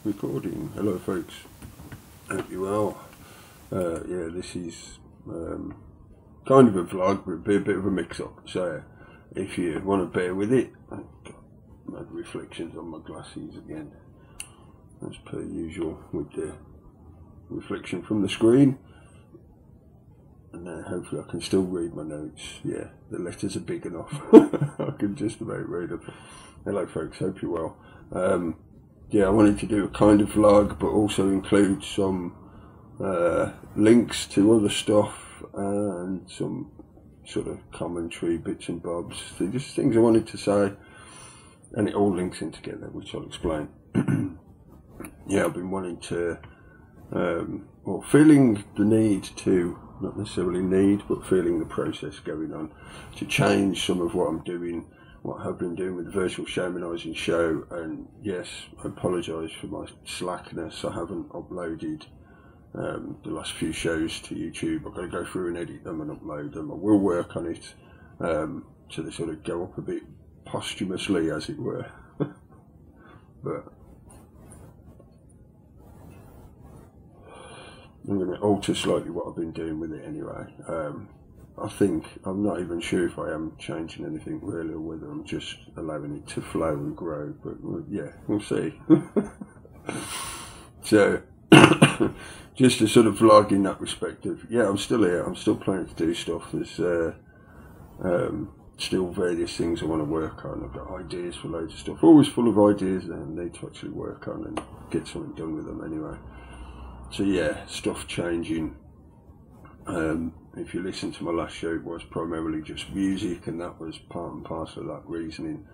Recording. Hello folks, hope you're well. Yeah, this is kind of a vlog, but a bit of a mix-up, so if you want to bear with it. I've got my reflections on my glasses again, as per usual, with the reflection from the screen, and then hopefully I can still read my notes. Yeah, the letters are big enough. I can just about read them. Hello folks, hope you're well. Yeah, I wanted to do a kind of vlog, but also include some links to other stuff and some sort of commentary, bits and bobs. They're just things I wanted to say, and it all links in together, which I'll explain. Yeah, I've been wanting to, or feeling the need to, not necessarily need, but feeling the process going on to change some of what I'm doing, what I have been doing with the virtual shamanising show. And yes, I apologise for my slackness. I haven't uploaded the last few shows to YouTube. I've got to go through and edit them and upload them. I will work on it so they sort of go up a bit posthumously, as it were. But I'm going to alter slightly what I've been doing with it anyway. I think, I'm not even sure if I am changing anything really, or whether I'm just allowing it to flow and grow, but yeah, we'll see. So, just a sort of vlog in that respect of, yeah, I'm still here, I'm still planning to do stuff. There's still various things I want to work on. I've got ideas for loads of stuff, always full of ideas that I need to actually work on and get something done with them anyway. So yeah, stuff changing. If you listen to my last show, it was primarily just music, and that was part and parcel of that reasoning.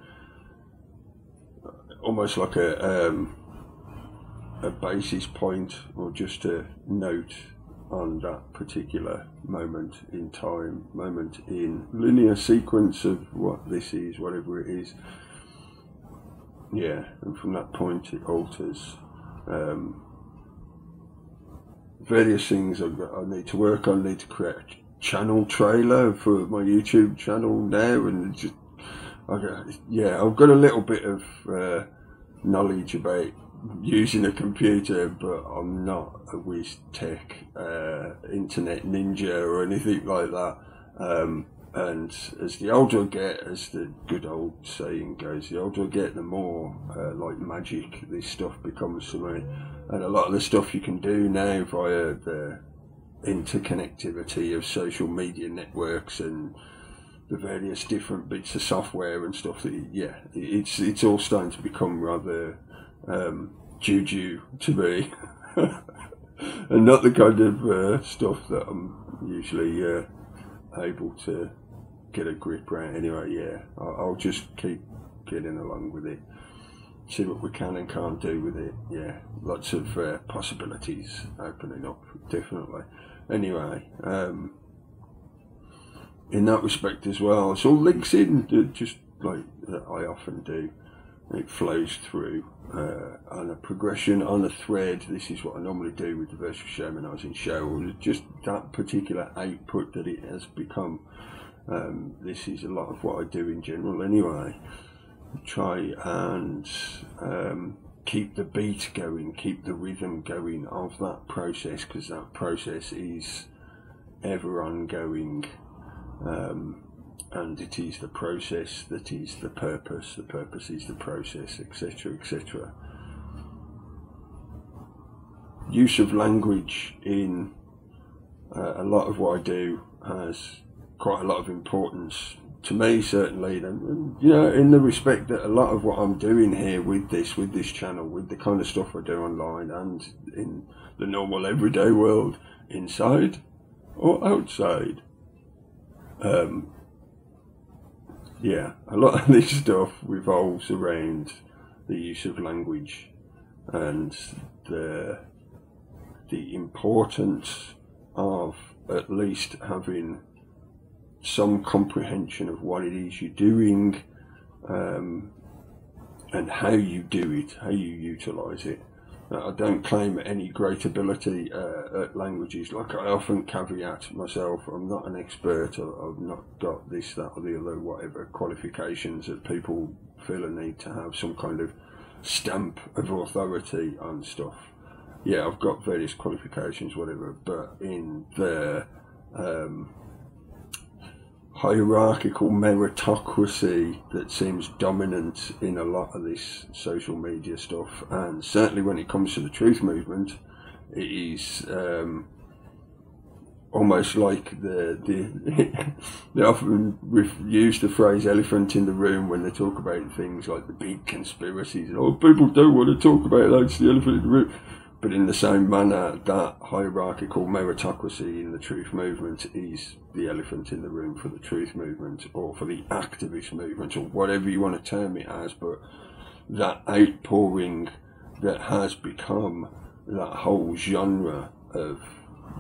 Almost like a basis point, or just a note on that particular moment in time, moment in linear sequence of what this is, whatever it is. Yeah, and from that point it alters. Various things I need to work on. I need to create a channel trailer for my YouTube channel now, and just I've got a little bit of knowledge about using a computer, but I'm not a whiz tech internet ninja or anything like that. And as the older I get, as the good old saying goes, the older I get, the more like magic this stuff becomes for me. And a lot of the stuff you can do now via the interconnectivity of social media networks and the various different bits of software and stuff, yeah, it's all starting to become rather juju to me. And not the kind of stuff that I'm usually able to get a grip around. Anyway, yeah, I'll just keep getting along with it, see what we can and can't do with it. Yeah, lots of possibilities opening up, definitely. Anyway, in that respect as well, it's all links in, just like I often do. It flows through on a progression, on a thread. This is what I normally do with the virtual shamanising show, just that particular output that it has become. This is a lot of what I do in general anyway. Try and keep the beat going, keep the rhythm going of that process, because that process is ever ongoing. And it is the process that is the purpose is the process, etc., etc. Use of language in a lot of what I do has quite a lot of importance to me, certainly, and you know, in the respect that a lot of what I'm doing here with this channel, with the kind of stuff I do online and in the normal everyday world, inside or outside, yeah, a lot of this stuff revolves around the use of language and the importance of at least having some comprehension of what it is you're doing, and how you do it, how you utilise it. I don't claim any great ability at languages. Like I often caveat myself, I'm not an expert, I've not got this, that or the other, whatever qualifications that people feel a need to have, some kind of stamp of authority on stuff. Yeah, I've got various qualifications, whatever, but in the hierarchical meritocracy that seems dominant in a lot of this social media stuff, and certainly when it comes to the truth movement, it is almost like they often use the phrase elephant in the room when they talk about things like the big conspiracies. Oh, people don't want to talk about that, it's the elephant in the room. But in the same manner, that hierarchical meritocracy in the truth movement is the elephant in the room for the truth movement, or for the activist movement, or whatever you want to term it as. But that outpouring that has become that whole genre of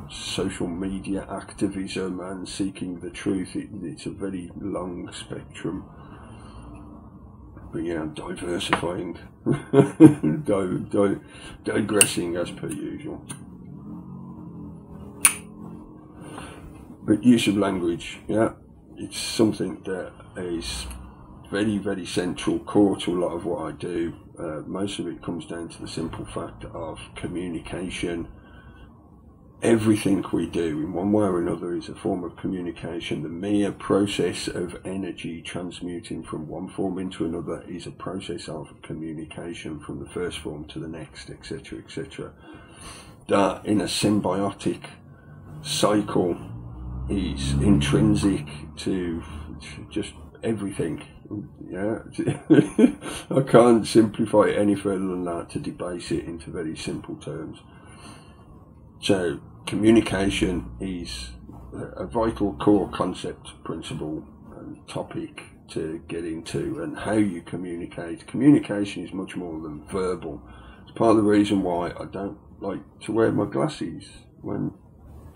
social media activism and seeking the truth, it's a very long spectrum. But yeah, I'm diversifying, digressing as per usual. But use of language, yeah, it's something that is very, very central, core to a lot of what I do. Most of it comes down to the simple fact of communication. Everything we do in one way or another is a form of communication. The mere process of energy transmuting from one form into another is a process of communication from the first form to the next, etc., etc. That in a symbiotic cycle is intrinsic to just everything. Yeah, I can't simplify it any further than that to debase it into very simple terms. So communication is a vital core concept, principle and topic to get into, and how you communicate. Communication is much more than verbal. It's part of the reason why I don't like to wear my glasses when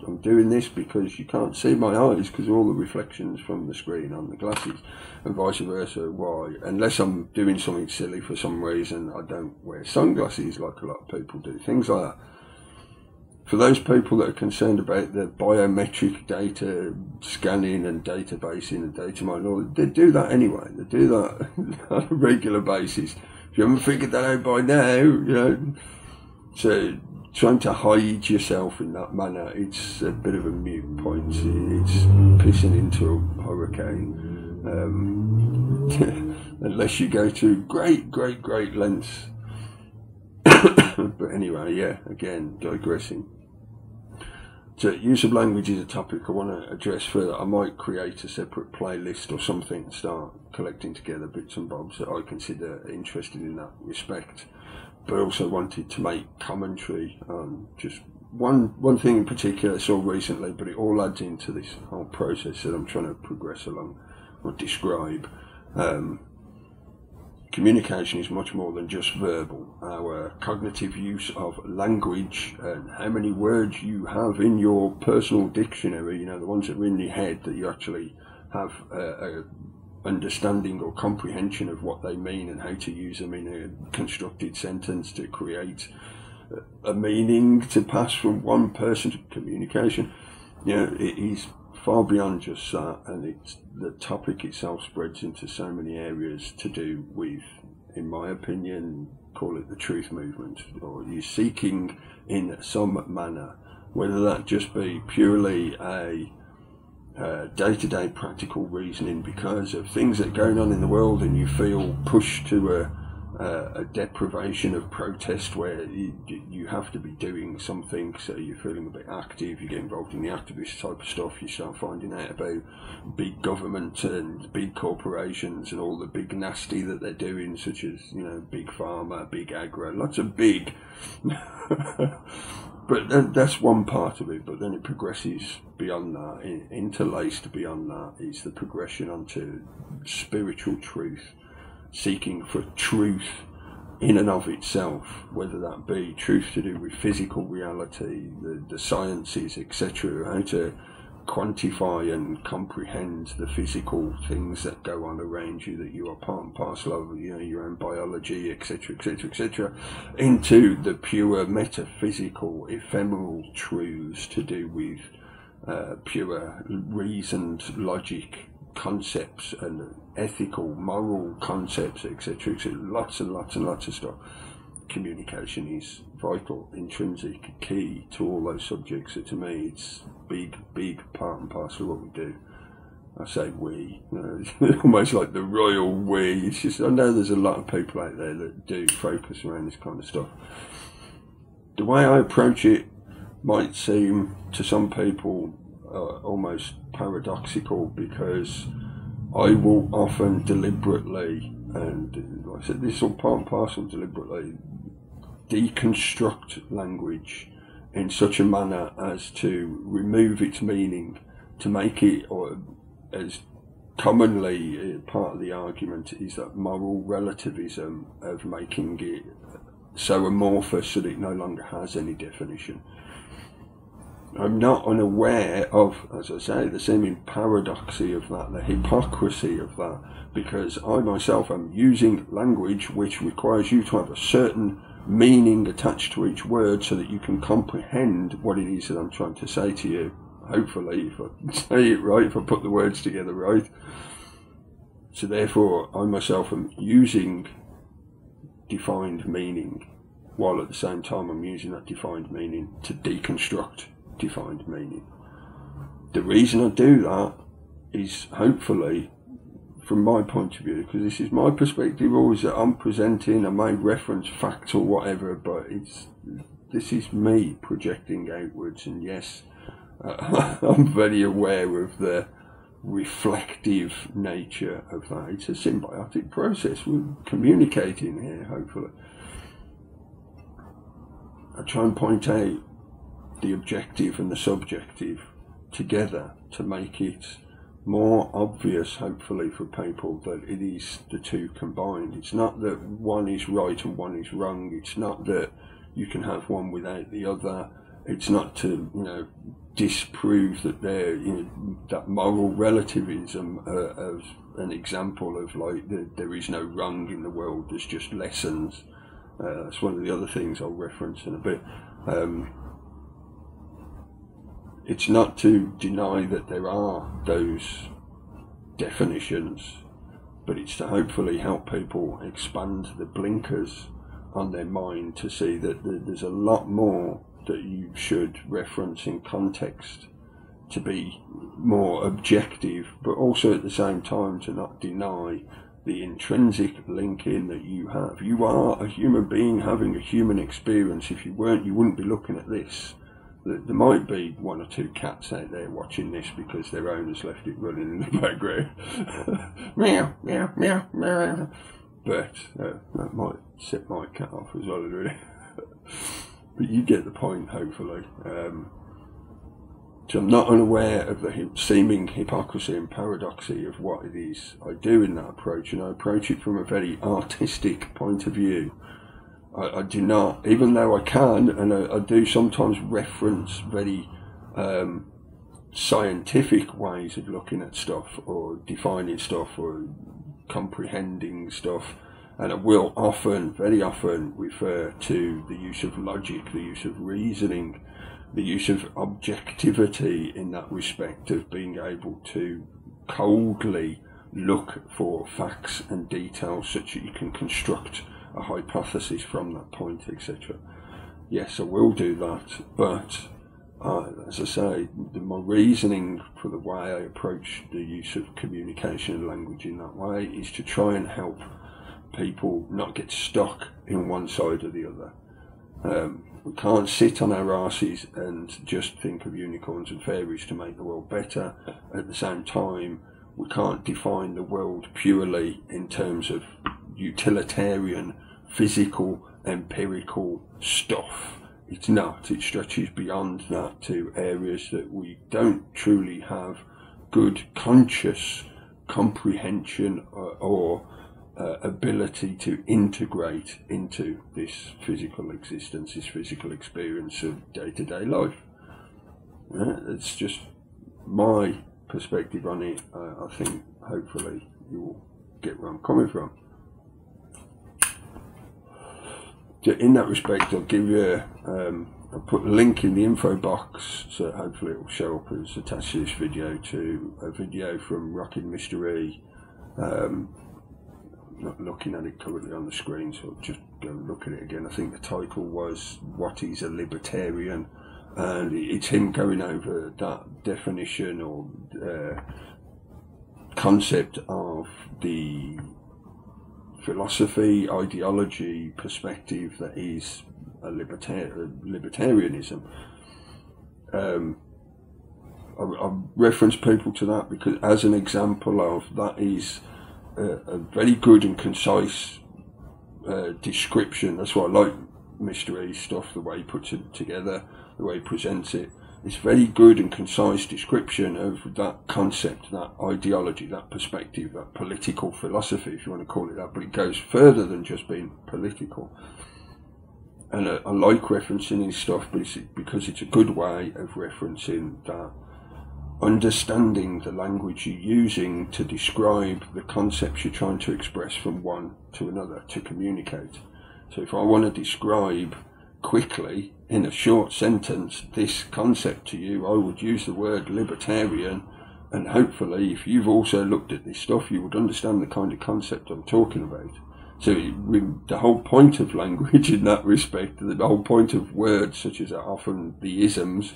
I'm doing this, because you can't see my eyes because of all the reflections from the screen on the glasses, and vice versa. Why? Unless I'm doing something silly for some reason, I don't wear sunglasses like a lot of people do. Things like that. For those people that are concerned about the biometric data scanning and databasing and data mining, they do that anyway. They do that on a regular basis. If you haven't figured that out by now, you know, so trying to hide yourself in that manner, it's a bit of a moot point. It's pissing into a hurricane. Unless you go to great lengths. But anyway, yeah, again, digressing. So use of language is a topic I want to address further. I might create a separate playlist or something and start collecting together bits and bobs that I consider interested in that respect. But I also wanted to make commentary on just one thing in particular I saw recently, but it all adds into this whole process that I'm trying to progress along or describe. Communication is much more than just verbal. Our cognitive use of language and how many words you have in your personal dictionary, you know, the ones that are in your head that you actually have a understanding or comprehension of what they mean and how to use them in a constructed sentence to create a meaning to pass from one person to communication. You know, it is far beyond just that, and it's the topic itself spreads into so many areas to do with, in my opinion, call it the truth movement, or you seeking in some manner, whether that just be purely a day-to-day practical reasoning because of things that are going on in the world, and you feel pushed to a deprivation of protest where you have to be doing something, so you're feeling a bit active, you get involved in the activist type of stuff, you start finding out about big government and big corporations and all the big nasty that they're doing, such as, you know, big pharma, big agro, lots of big. But that's one part of it, but then it progresses beyond that. Interlaced beyond that is the progression onto spiritual truth, seeking for truth in and of itself, whether that be truth to do with physical reality, the sciences, etc., how to quantify and comprehend the physical things that go on around you that you are part and parcel of, you know, your own biology, etc., etc., etc., into the pure metaphysical, ephemeral truths to do with pure reasoned logic, concepts and ethical, moral concepts, etc., etc. Lots and lots and lots of stuff. Communication is vital, intrinsic, key to all those subjects. So to me, it's big part and parcel of what we do. I say we, almost like the royal we. It's just, I know there's a lot of people out there that do focus around this kind of stuff. The way I approach it might seem to some people almost paradoxical, because I will often deliberately, and like I said, this is all part and parcel, deliberately deconstruct language in such a manner as to remove its meaning, to make it, or as commonly part of the argument is that moral relativism of making it so amorphous that it no longer has any definition. I'm not unaware of, as I say, the seeming paradoxy of that, the hypocrisy of that, because I myself am using language which requires you to have a certain meaning attached to each word so that you can comprehend what it is that I'm trying to say to you. Hopefully, if I say it right, if I put the words together right. So therefore, I myself am using defined meaning, while at the same time I'm using that defined meaning to deconstruct defined meaning. The reason I do that is hopefully, from my point of view, because this is my perspective always that I'm presenting, I may reference facts or whatever, but this is me projecting outwards, and yes, I'm very aware of the reflective nature of that. It's a symbiotic process. We're communicating here, hopefully. I try and point out the objective and the subjective together to make it more obvious, hopefully, for people that it is the two combined. It's not that one is right and one is wrong. It's not that you can have one without the other. It's not to, disprove that that moral relativism as an example of there is no wrong in the world. There's just lessons. That's one of the other things I'll reference in a bit. It's not to deny that there are those definitions, but it's to hopefully help people expand the blinkers on their mind to see that there's a lot more that you should reference in context to be more objective, but also at the same time to not deny the intrinsic linking that you have. You are a human being having a human experience. If you weren't, you wouldn't be looking at this. There might be one or two cats out there watching this because their owners left it running in the background. Meow, meow, meow, meow. But that might set my cat off as well, really. But you get the point, hopefully. So I'm not unaware of the seeming hypocrisy and paradoxy of what it is I do in that approach, and I approach it from a very artistic point of view. I do not, even though I can, and I do sometimes reference very scientific ways of looking at stuff, or defining stuff, or comprehending stuff. And I will often, very often, refer to the use of logic, the use of reasoning, the use of objectivity in that respect, of being able to coldly look for facts and details such that you can construct a hypothesis from that point, etc. Yes, I will do that, but as I say, my reasoning for the way I approach the use of communication and language in that way is to try and help people not get stuck in one side or the other. We can't sit on our arses and just think of unicorns and fairies to make the world better. At the same time, we can't define the world purely in terms of utilitarian, physical, empirical stuff. It's not. It stretches beyond that to areas that we don't truly have good conscious comprehension or ability to integrate into this physical existence, this physical experience of day-to-day life. It's just my perspective on it. I think hopefully you will get where I'm coming from. In that respect, I'll give you I'll put a link in the info box, so hopefully it will show up as attached to this video, to a video from Rocking Mr. E. Not looking at it currently on the screen, so I'll just go and look at it again. I think the title was "What is a Libertarian?" and it's him going over that definition or concept of the philosophy, ideology, perspective that is a libertarianism. I reference people to that because, as an example of that, is a very good and concise description. That's why I like Mr. E's stuff, the way he puts it together, the way he presents it. It's very good and concise description of that concept, that ideology, that perspective, that political philosophy, if you want to call it that, but it goes further than just being political. And I like referencing his stuff, but it's because it's a good way of referencing that, understanding the language you're using to describe the concepts you're trying to express from one to another, to communicate. So if I want to describe quickly, in a short sentence, this concept to you, I would use the word libertarian, and hopefully if you've also looked at this stuff, you would understand the kind of concept I'm talking about. So the whole point of language in that respect, the whole point of words such as often the isms,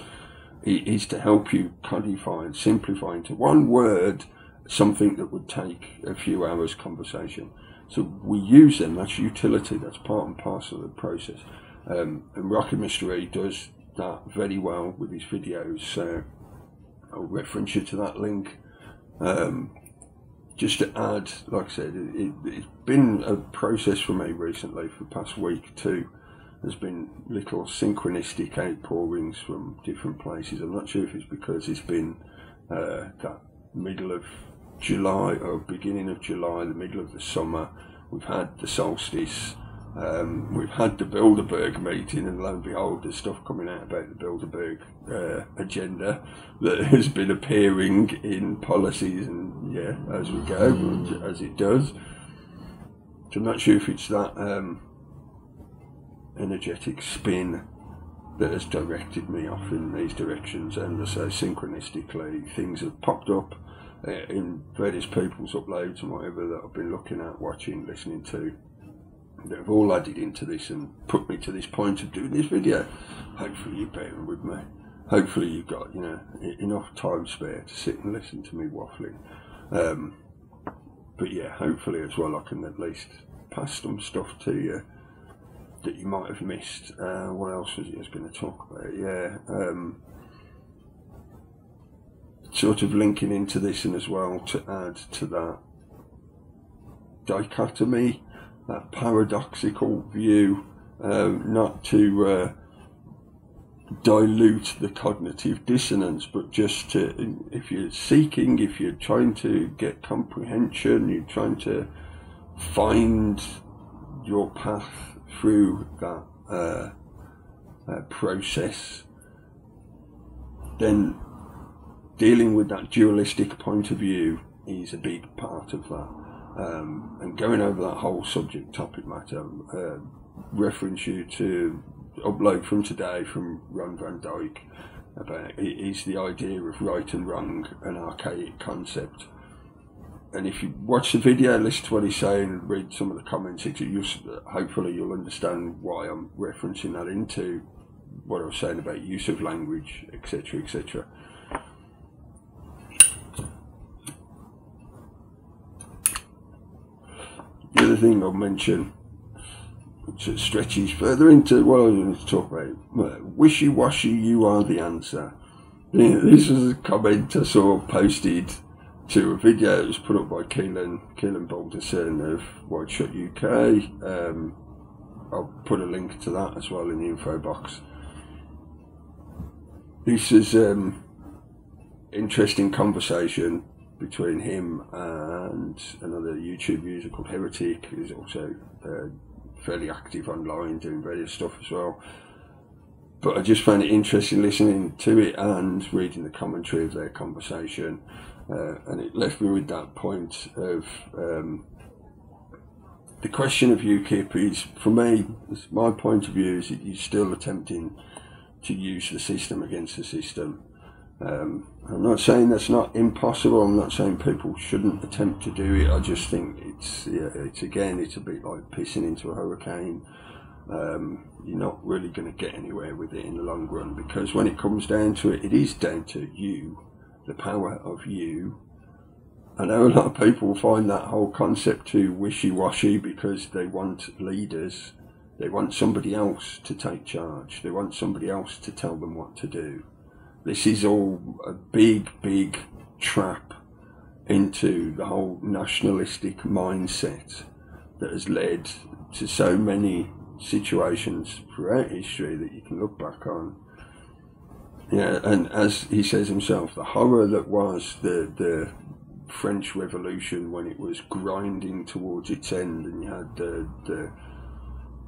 is to help you codify and simplify into one word something that would take a few hours conversation. So we use them, that's utility, that's part and parcel of the process. And Rocking Mr. E does that very well with his videos, so I'll reference you to that link. Just to add, like I said, it's been a process for me recently for the past week too. There's been little synchronistic outpourings from different places. I'm not sure if it's because it's been that middle of July or beginning of July, the middle of the summer. We've had the solstice, we've had the Bilderberg meeting, and lo and behold, there's stuff coming out about the Bilderberg agenda that has been appearing in policies, and yeah, as we go, as it does. So I'm not sure if it's that energetic spin that has directed me off in these directions, and so synchronistically things have popped up in various people's uploads and whatever that I've been looking at, watching, listening to, that have all added into this and put me to this point of doing this video. Hopefully you're bearing with me. Hopefully you've got, you know, enough time spare to sit and listen to me waffling. But yeah, hopefully as well I can at least pass some stuff to you that you might have missed. What else was I going to talk about? Yeah, sort of linking into this, and as well to add to that dichotomy, that paradoxical view, not to dilute the cognitive dissonance, but just to, if you're seeking, if you're trying to get comprehension, you're trying to find your path through that process, then dealing with that dualistic point of view is a big part of that. And going over that whole subject topic matter, reference you to upload from today from Ron Van Dyke about it is the idea of right and wrong, an archaic concept. And if you watch the video, listen to what he's saying, and read some of the comments, hopefully you'll understand why I'm referencing that into what I was saying about use of language, etc., etc. The other thing I'll mention, which stretches further into what I was going to talk about, wishy-washy, you are the answer. This was a comment I saw posted to a video that was put up by Keelan Balderson of White Shot UK. I'll put a link to that as well in the info box. This is interesting conversation between him and another YouTube user called Heretic, who's also fairly active online, doing various stuff as well. But I just found it interesting listening to it and reading the commentary of their conversation, and it left me with that point of the question of UKIP is, for me, my point of view, is that you're still attempting to use the system against the system. I'm not saying that's not impossible. I'm not saying people shouldn't attempt to do it. I just think it's a bit like pissing into a hurricane. You're not really going to get anywhere with it in the long run, because when it comes down to it, it is down to you, the power of you. I know a lot of people find that whole concept too wishy-washy, because they want leaders. They want somebody else to take charge. They want somebody else to tell them what to do. This is all a big, big trap into the whole nationalistic mindset that has led to so many situations throughout history that you can look back on. Yeah, and as he says himself, the horror that was the French Revolution, when it was grinding towards its end, and you had the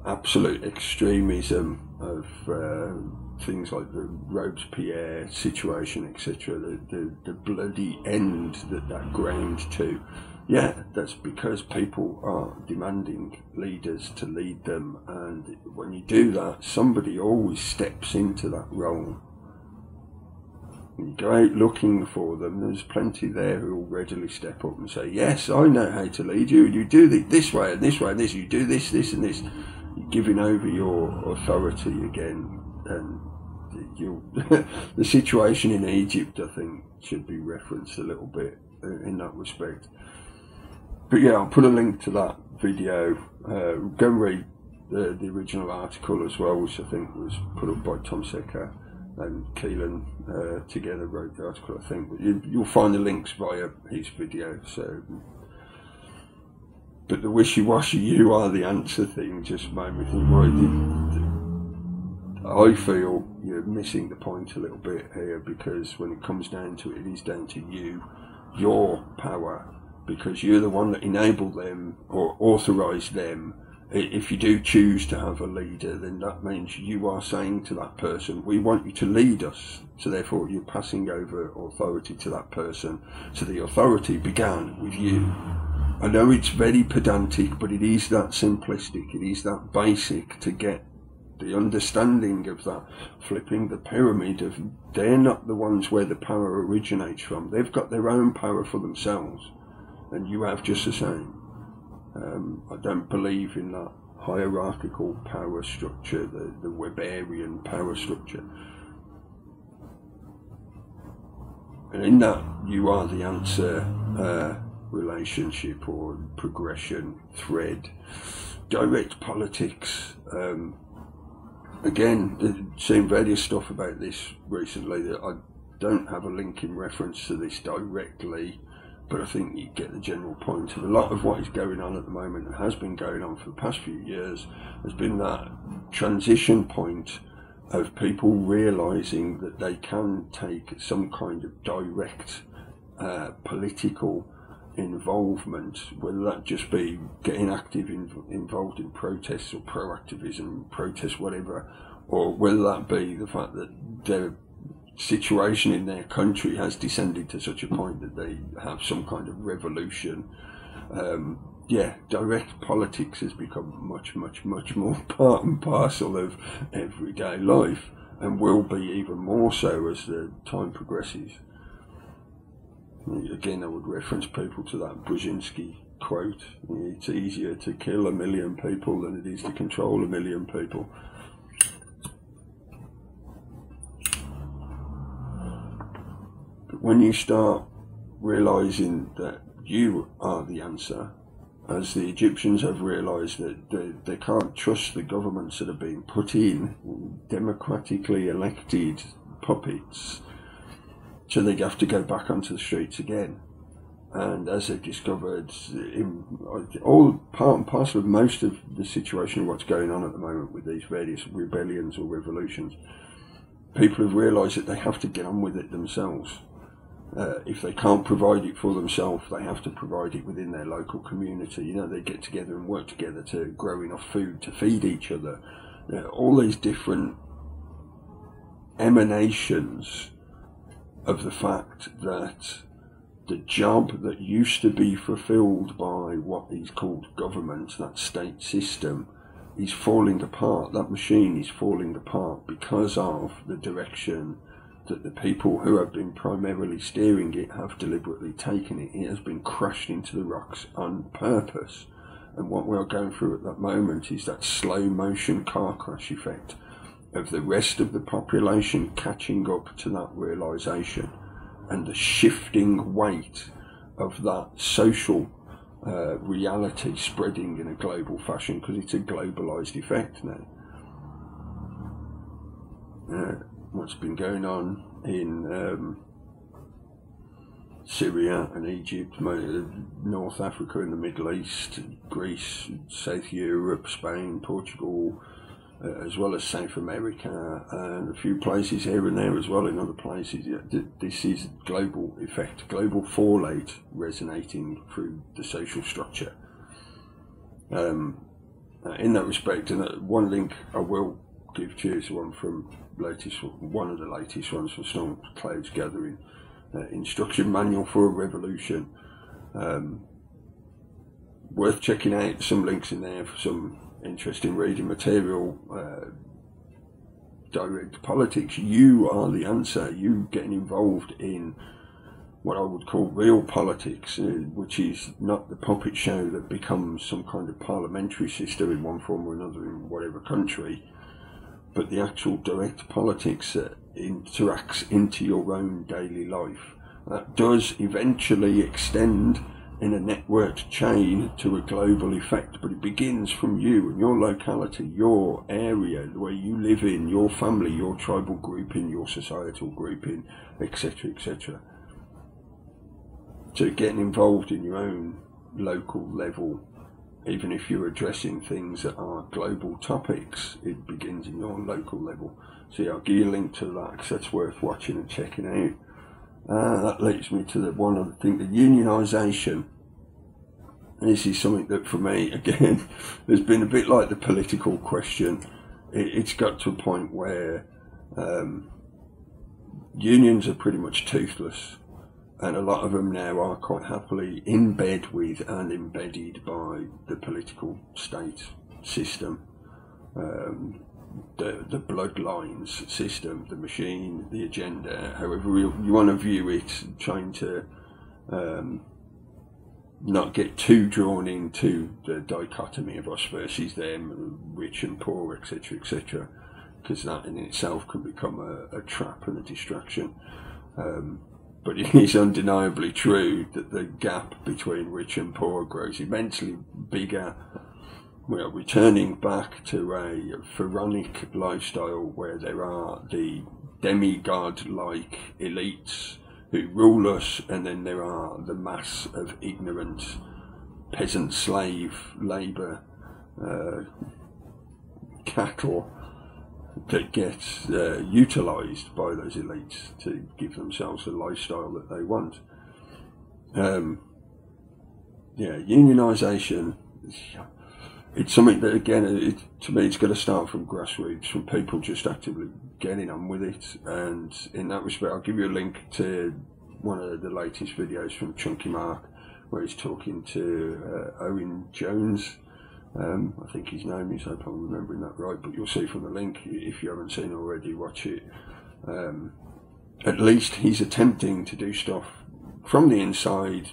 absolute extremism of things like the Robespierre situation, etc., the bloody end that ground to. Yeah, that's because people are demanding leaders to lead them, and when you do that, somebody always steps into that role. When you go out looking for them, there's plenty there who will readily step up and say, yes, I know how to lead you, you do this way and this way and this, you do this, this and this. You're giving over your authority again, and the situation in Egypt, I think, should be referenced a little bit in that respect. But yeah, I'll put a link to that video. Go and read the original article as well, which I think was put up by Tom Secker and Keelan together wrote the article, I think. But you'll find the links via his video. So, but the wishy-washy "you are the answer" thing just made me think, I feel you're missing the point a little bit here, because when it comes down to it, it is down to you, your power, because you're the one that enabled them or authorised them. If you do choose to have a leader, then that means you are saying to that person, we want you to lead us. So therefore you're passing over authority to that person. So the authority began with you. I know it's very pedantic, but it is that simplistic, it is that basic to get the understanding of that, flipping the pyramid of they're not the ones where the power originates from. They've got their own power for themselves, and you have just the same. I don't believe in that hierarchical power structure, the Weberian power structure. And in that, you are the answer relationship or progression thread. Direct politics. Again, seen various stuff about this recently that I don't have a link in reference to this directly, but I think you get the general point. And a lot of what is going on at the moment, and has been going on for the past few years, has been that transition point of people realising that they can take some kind of direct political involvement, whether that just be getting active involved in protests or pro-activism, protests, whatever, or whether that be the fact that their situation in their country has descended to such a point that they have some kind of revolution. Direct politics has become much, much, much more part and parcel of everyday life, and will be even more so as the time progresses. Again, I would reference people to that Brzezinski quote: it's easier to kill 1 million people than it is to control 1 million people. But when you start realising that you are the answer, as the Egyptians have realised that they can't trust the governments that are being put in, democratically elected puppets, so they have to go back onto the streets again. And as they've discovered, all part and parcel of most of the situation of what's going on at the moment with these various rebellions or revolutions, people have realised that they have to get on with it themselves. If they can't provide it for themselves, they have to provide it within their local community. You know, they get together and work together to grow enough food to feed each other. All these different emanations of the fact that the job that used to be fulfilled by what is called government, that state system, is falling apart. That machine is falling apart because of the direction that the people who have been primarily steering it have deliberately taken it. It has been crushed into the rocks on purpose. And what we're going through at that moment is that slow motion car crash effect of the rest of the population catching up to that realisation, and the shifting weight of that social reality spreading in a global fashion, because it's a globalised effect now. What's been going on in Syria and Egypt, North Africa and the Middle East, Greece, South Europe, Spain, Portugal, as well as South America, and a few places here and there as well in other places. This is global effect, global fallout resonating through the social structure. In that respect, and one link I will give to you is one of the latest ones from Storm Clouds Gathering, Instruction Manual for a Revolution. Worth checking out. Some links in there for some interesting reading material. Direct politics. You are the answer. You getting involved in what I would call real politics, which is not the puppet show that becomes some kind of parliamentary system in one form or another in whatever country, but the actual direct politics that interacts into your own daily life. That does eventually extend in a networked chain to a global effect, but it begins from you and your locality, your area, the way you live in, your family, your tribal grouping, your societal grouping, etc., etc. So getting involved in your own local level, even if you're addressing things that are global topics, it begins in your local level. So yeah, I'll give you a link to that, because that's worth watching and checking out. That leads me to the one other thing, the unionisation. This is something that for me, again, has been a bit like the political question. It's got to a point where unions are pretty much toothless, and a lot of them now are quite happily in bed with and embedded by the political state system. The bloodlines system, the machine, the agenda, however you want to view it, trying to not get too drawn into the dichotomy of us versus them, rich and poor, etc., etc., because that in itself can become a trap and a distraction. But it is undeniably true that the gap between rich and poor grows immensely bigger. We are returning back to a pharaonic lifestyle where there are the demigod-like elites who rule us, and then there are the mass of ignorant peasant slave labour cattle that gets utilised by those elites to give themselves the lifestyle that they want. Unionisation, it's something that, again, to me, it's got to start from grassroots, from people just actively getting on with it. And in that respect, I'll give you a link to one of the latest videos from Chunky Mark, where he's talking to Owen Jones. I think his name is, I hope I'm remembering that right, but you'll see from the link, if you haven't seen already, watch it. At least he's attempting to do stuff from the inside,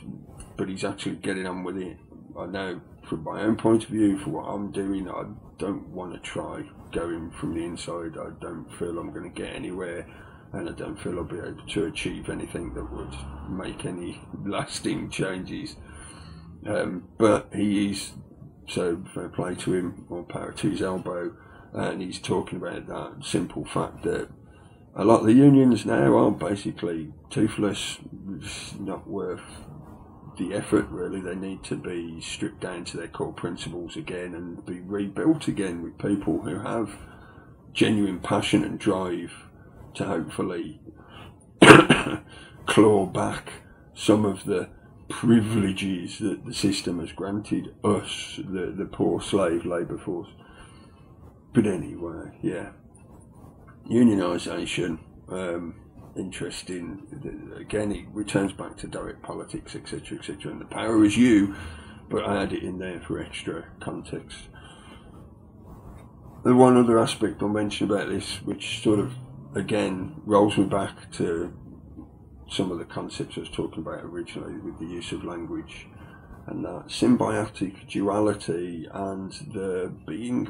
but he's actually getting on with it. I know from my own point of view, for what I'm doing, I don't want to try going from the inside. I don't feel I'm going to get anywhere, and I don't feel I'll be able to achieve anything that would make any lasting changes. But he is, so fair play to him, or power to his elbow, and he's talking about that simple fact that a lot of the unions now are basically toothless. It's not worth the effort, really. They need to be stripped down to their core principles again and be rebuilt again with people who have genuine passion and drive to hopefully claw back some of the privileges that the system has granted us, the poor slave labour force. But anyway, yeah, unionisation, interesting. Again, it returns back to direct politics, etc., etc., and the power is you, but I add it in there for extra context. the one other aspect I'll mention about this, which sort of, again, rolls me back to some of the concepts I was talking about originally with the use of language, and that symbiotic duality and the being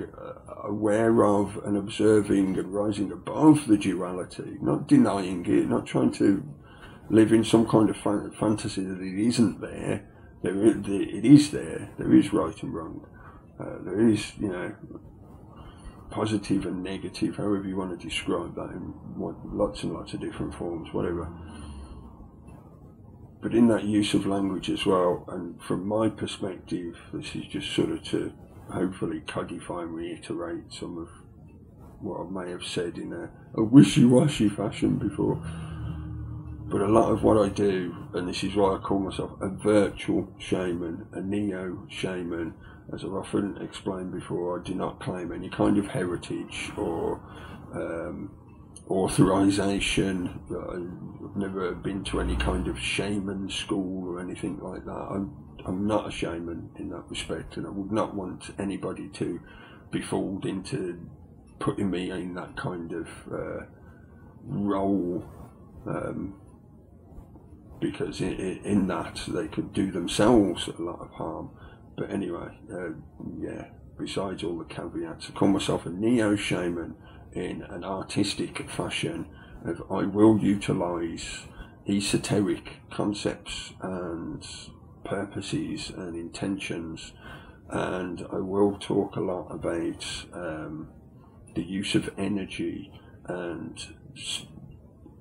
aware of and observing and rising above the duality, not denying it, not trying to live in some kind of fantasy that it isn't there. It is there. There is right and wrong. There is, positive and negative, however you want to describe that, in lots and lots of different forms, whatever. But in that use of language as well, and from my perspective, this is just sort of to hopefully codify and reiterate some of what I may have said in a wishy-washy fashion before. But a lot of what I do, and this is why I call myself a virtual shaman, a neo-shaman, as I've often explained before, I do not claim any kind of heritage or authorization. I've never been to any kind of shaman school or anything like that. I'm not a shaman in that respect, and I would not want anybody to be fooled into putting me in that kind of role, because in that they could do themselves a lot of harm. But anyway, besides all the caveats, I call myself a neo-shaman in an artistic fashion of I will utilise esoteric concepts and purposes and intentions, and I will talk a lot about the use of energy and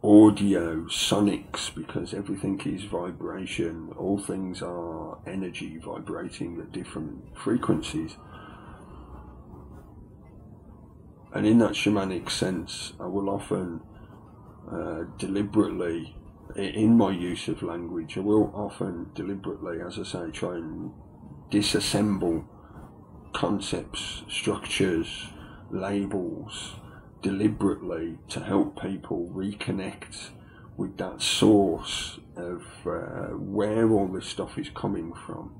audio, sonics, because everything is vibration. All things are energy vibrating at different frequencies. And in that shamanic sense, I will often deliberately, in my use of language, I will often deliberately, as I say, try and disassemble concepts, structures, labels, deliberately, to help people reconnect with that source of where all this stuff is coming from.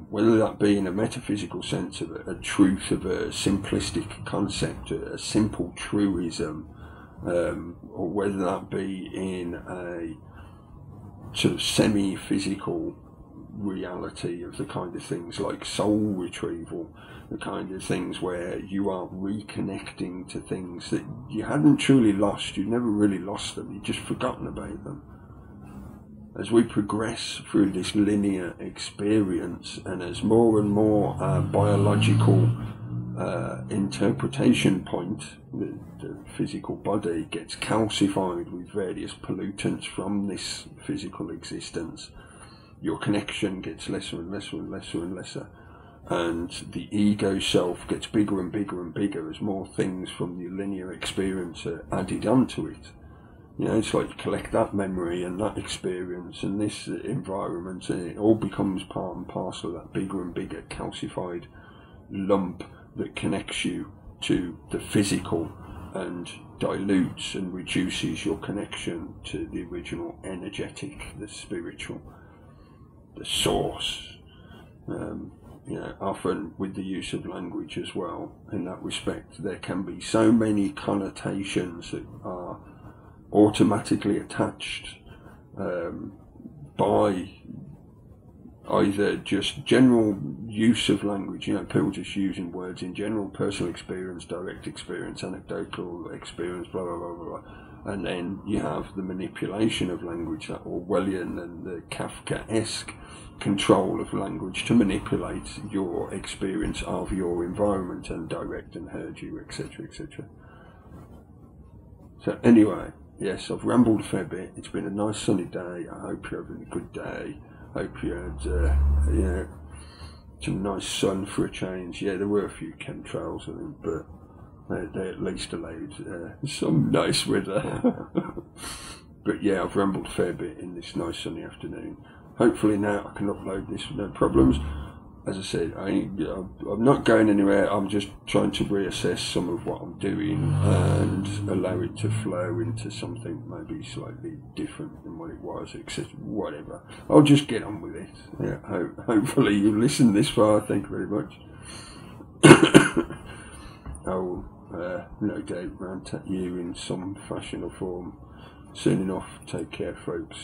Whether that be in a metaphysical sense of a truth of a simplistic concept, a simple truism, or whether that be in a sort of semi-physical reality of the kind of things like soul retrieval, the kind of things where you are reconnecting to things that you hadn't truly lost. You'd never really lost them, you'd just forgotten about them. As we progress through this linear experience, and as more and more biological interpretation point, the physical body gets calcified with various pollutants from this physical existence, your connection gets lesser and lesser and lesser and lesser, and the ego self gets bigger and bigger and bigger as more things from the linear experience are added onto it. It's like you collect that memory and that experience and this environment, and it all becomes part and parcel of that bigger and bigger calcified lump that connects you to the physical and dilutes and reduces your connection to the original energetic, the spiritual, the source. Often with the use of language as well, in that respect, there can be so many connotations that are automatically attached by either just general use of language, people just using words in general, personal experience, direct experience, anecdotal experience, blah, blah, blah, blah, blah. And then you have the manipulation of language, that Orwellian and the Kafkaesque control of language to manipulate your experience of your environment and direct and herd you, etc., etc. So anyway, yes, I've rambled a fair bit. It's been a nice sunny day. I hope you're having a good day. Hope you had some nice sun for a change. Yeah, there were a few chemtrails, I think, but they at least allowed some nice weather. But yeah, I've rambled a fair bit in this nice sunny afternoon. Hopefully now I can upload this with no problems. As I said, I'm not going anywhere. I'm just trying to reassess some of what I'm doing and allow it to flow into something maybe slightly different than what it was, etc. Whatever. I'll just get on with it. Yeah, hopefully you've listened this far. Thank you very much. I'll no doubt rant at you in some fashion or form soon enough. Take care, folks.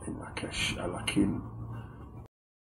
In Lakesh, Alakim.